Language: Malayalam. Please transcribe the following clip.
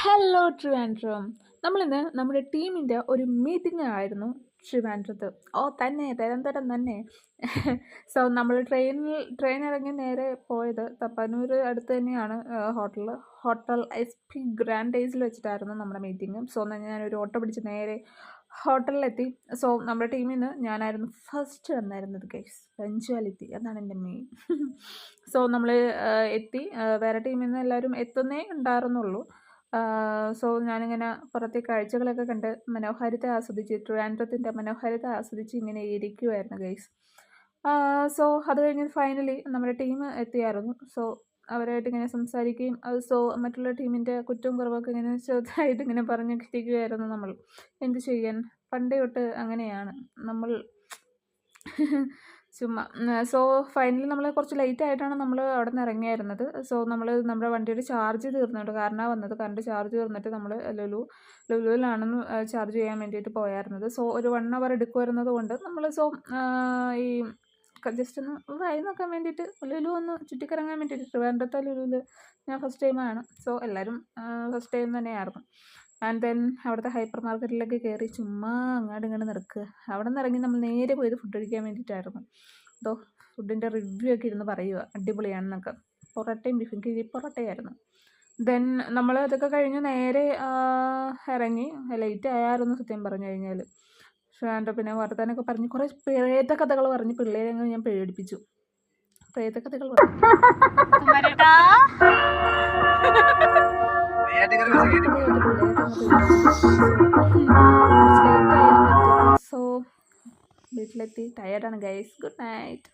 ഹലോ ട്രിവാൻഡ്രം. നമ്മളിന്ന് നമ്മുടെ ടീമിൻ്റെ ഒരു മീറ്റിംഗ് ആയിരുന്നു ട്രിവാൻഡ്രത്ത്. തന്നെ തരം തന്നെ. നമ്മൾ ട്രെയിൻ ഇറങ്ങി നേരെ പോയത് തപ്പാനൂർ അടുത്ത് തന്നെയാണ് ഹോട്ടൽ SP ഗ്രാൻഡേസിൽ വെച്ചിട്ടായിരുന്നു നമ്മുടെ മീറ്റിംഗ്. ഞാനൊരു ഓട്ടോ പിടിച്ച് നേരെ ഹോട്ടലിലെത്തി. നമ്മുടെ ടീമിൽ നിന്ന് ഞാനായിരുന്നു ഫസ്റ്റ് വന്നായിരുന്നത്. ഗൈസ്, പഞ്ച്വാലിറ്റി അതാണ് എൻ്റെ മെയിൻ. നമ്മൾ എത്തി. വേറെ ടീമിൽ നിന്ന് എല്ലാവരും എത്തുന്നേ ഉണ്ടായിരുന്നുള്ളൂ. ഞാനിങ്ങനെ പുറത്തെ കാഴ്ചകളൊക്കെ കണ്ട് ട്രിവാൻഡ്രത്തിൻ്റെ മനോഹാരിത ആസ്വദിച്ച് ഇങ്ങനെ ഇരിക്കുമായിരുന്നു ഗൈസ്. അത് കഴിഞ്ഞ് ഫൈനലി നമ്മുടെ ടീം എത്തിയായിരുന്നു. അവരായിട്ട് ഇങ്ങനെ സംസാരിക്കുകയും മറ്റുള്ള ടീമിൻ്റെ കുറ്റവും കുറവൊക്കെ ഇങ്ങനെ ചെറുതായിട്ട് ഇങ്ങനെ പറഞ്ഞൊക്കെ ഇരിക്കുമായിരുന്നു നമ്മൾ. എന്ത് ചെയ്യാൻ, പണ്ടേ തൊട്ട് അങ്ങനെയാണ് നമ്മൾ. ചുമ്മാ. ഫൈനലി നമ്മൾ കുറച്ച് ലേറ്റ് ആയിട്ടാണ് നമ്മൾ അവിടെ നിന്ന് ഇറങ്ങിയായിരുന്നത്. നമ്മുടെ വണ്ടിയുടെ ചാർജ് തീർന്നിട്ട് കാരണമാണ് വന്നത്. കറണ്ട് ചാർജ് തീർന്നിട്ട് നമ്മൾ ലുലുവിലാണെന്ന് ചാർജ് ചെയ്യാൻ വേണ്ടിയിട്ട് പോയായിരുന്നത്. ഒരു 1 hour എടുക്കുമായിരുന്നത് കൊണ്ട് നമ്മൾ ഈ ജസ്റ്റ് ഒന്ന് വായി നോക്കാൻ വേണ്ടിയിട്ട് ലുലു ഒന്ന് ചുറ്റിക്കറങ്ങാൻ വേണ്ടിയിട്ട് ട്രിവാൻഡ്രത്തെ ലുലുവിൽ ഞാൻ ഫസ്റ്റ് ടൈമാണ്. എല്ലാവരും ഫസ്റ്റ് ടൈം തന്നെയായിരുന്നു. ആൻഡ് ദെൻ അവിടുത്തെ ഹൈപ്പർ മാർക്കറ്റിലൊക്കെ കയറി ചുമ്മാ അങ്ങോട്ട് ഇങ്ങോട്ട് നടക്കുക. അവിടെ നിന്ന് ഇറങ്ങി നമ്മൾ നേരെ പോയത് ഫുഡ് കഴിക്കാൻ വേണ്ടിയിട്ടായിരുന്നു. ഫുഡിൻ്റെ റിവ്യൂ ഒക്കെ ഇരുന്ന് പറയുക, അടിപൊളിയാണെന്നൊക്കെ. പൊറോട്ടയും ബീഫും, കിഴി പൊറോട്ടയായിരുന്നു. ദെൻ നമ്മൾ അതൊക്കെ കഴിഞ്ഞ് നേരെ ഇറങ്ങി. ലേറ്റ് ആയായിരുന്നു സത്യം പറഞ്ഞു കഴിഞ്ഞാൽ. പിന്നെ വർത്താനൊക്കെ പറഞ്ഞ് കുറേ പ്രേത കഥകൾ പറഞ്ഞ് പിള്ളേരെ ഞാൻ പേടിപ്പിച്ചു. പ്രേത കഥകൾ വീട്ടിലെത്തി. ടയർഡാണ് ഗൈസ്. Good night.